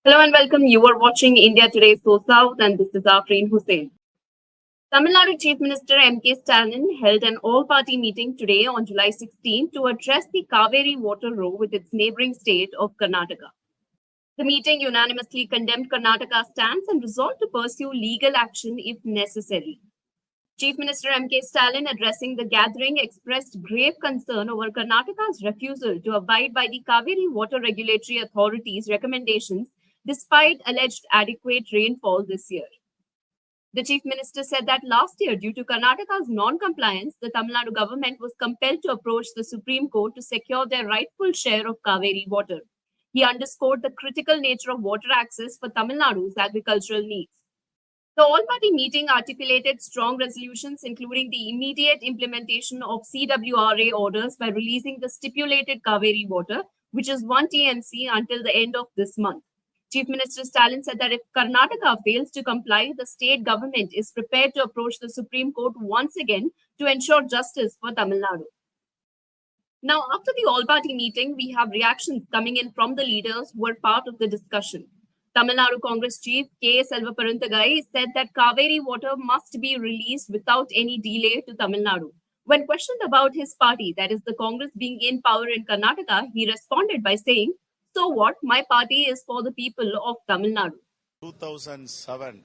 Hello and welcome. You are watching India Today So South, and this is Afreen Hussain. Tamil Nadu Chief Minister M.K. Stalin held an all-party meeting today on July 16 to address the Kaveri water row with its neighboring state of Karnataka. The meeting unanimously condemned Karnataka's stance and resolved to pursue legal action if necessary. Chief Minister M.K. Stalin, addressing the gathering, expressed grave concern over Karnataka's refusal to abide by the Kaveri Water Regulatory Authority's recommendations despite alleged adequate rainfall this year. The Chief Minister said that last year, due to Karnataka's non-compliance, the Tamil Nadu government was compelled to approach the Supreme Court to secure their rightful share of Kaveri water. He underscored the critical nature of water access for Tamil Nadu's agricultural needs. The all-party meeting articulated strong resolutions, including the immediate implementation of CWRA orders by releasing the stipulated Kaveri water, which is 1 TMC, until the end of this month. Chief Minister Stalin said that if Karnataka fails to comply, the state government is prepared to approach the Supreme Court once again to ensure justice for Tamil Nadu. Now, after the all-party meeting, we have reactions coming in from the leaders who were part of the discussion. Tamil Nadu Congress Chief K. Selvaparanthagai said that Kaveri water must be released without any delay to Tamil Nadu. When questioned about his party, that is the Congress being in power in Karnataka, he responded by saying, "So what? My party is for the people of Tamil Nadu." 2007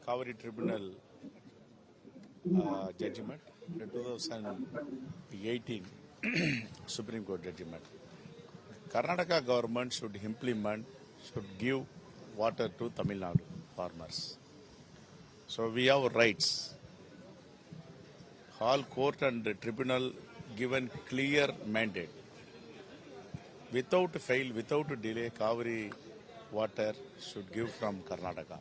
Kaveri Tribunal judgment, 2018 Supreme Court judgment. Karnataka government should give water to Tamil Nadu farmers. So we have rights. All court and tribunal given clear mandate. Without fail, without delay, Kaveri water should give from Karnataka.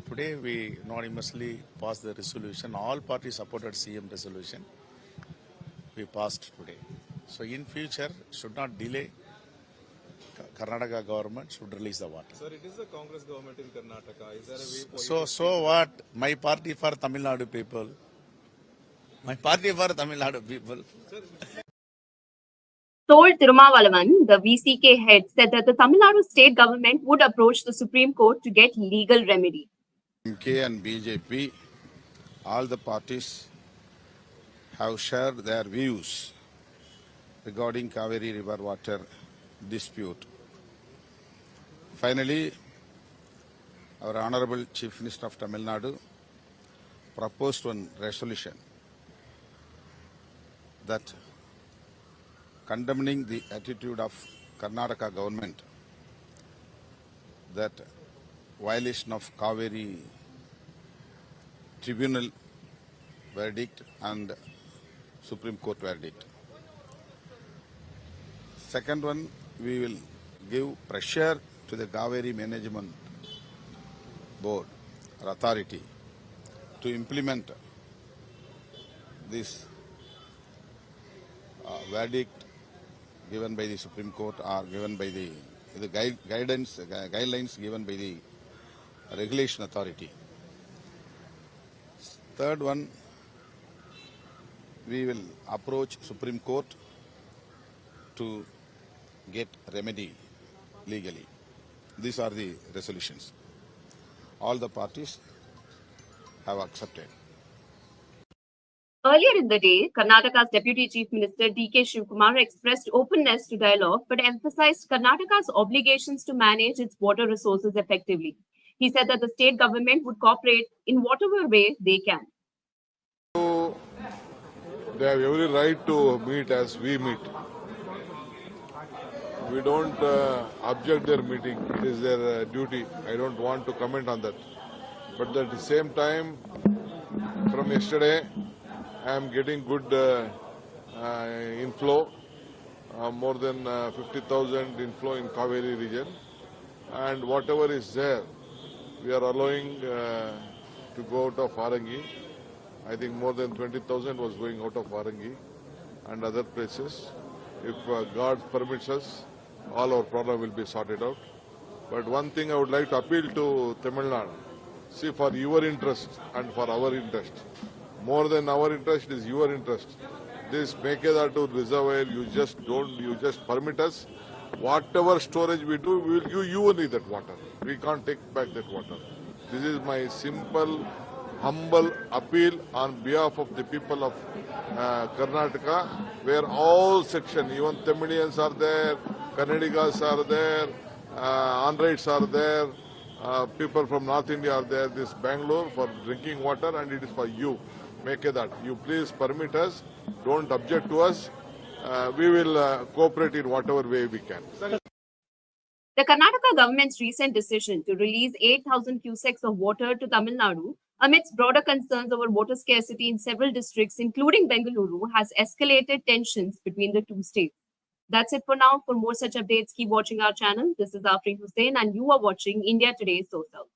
Today we unanimously passed the resolution. All parties supported CM resolution. We passed today. So in future, should not delay. Karnataka government should release the water. Sir, it is the Congress government in Karnataka. Is there a way for So what? My party for Tamil Nadu people. My party for Tamil Nadu people. Told Tirumavalavan, the VCK head, said that the Tamil Nadu state government would approach the Supreme Court to get legal remedy. MK and BJP, all the parties have shared their views regarding Kaveri river water dispute. Finally, our Honorable Chief Minister of Tamil Nadu proposed one resolution that condemning the attitude of Karnataka government that violation of Kaveri Tribunal verdict and Supreme Court verdict. Second one, we will give pressure to the Kaveri Management Board or authority to implement this verdict given by the Supreme Court or given by the guidelines given by the regulation authority. Third one, we will approach Supreme Court to get remedy legally. These are the resolutions. All the parties have accepted. Earlier in the day, Karnataka's Deputy Chief Minister D.K. Shivkumar expressed openness to dialogue but emphasized Karnataka's obligations to manage its water resources effectively. He said that the state government would cooperate in whatever way they can. They have every right to meet as we meet. We don't object their meeting. It is their duty. I don't want to comment on that. But at the same time, from yesterday, I am getting good inflow, more than 50,000 inflow in Kaveri region. And whatever is there, we are allowing to go out of Varangi. I think more than 20,000 was going out of Varangi and other places. If God permits us, all our problem will be sorted out. But one thing I would like to appeal to Tamil Nadu, see, for your interest and for our interest. More than our interest is your interest. This Mekedatu reservoir, you just permit us Whatever storage we do, we will give you only that water. We can't take back that water. This is my simple, humble appeal on behalf of the people of Karnataka, where all sections, even Tamilians are there, Kannadigas are there, Andhrites are there, people from North India are there, this Bangalore for drinking water, and it is for you. Make it that. You please permit us, don't object to us. We will cooperate in whatever way we can. The Karnataka government's recent decision to release 8,000 cusecs of water to Tamil Nadu amidst broader concerns over water scarcity in several districts, including Bengaluru, has escalated tensions between the two states. That's it for now. For more such updates, keep watching our channel. This is Afreen Hussain, and you are watching India Today So South.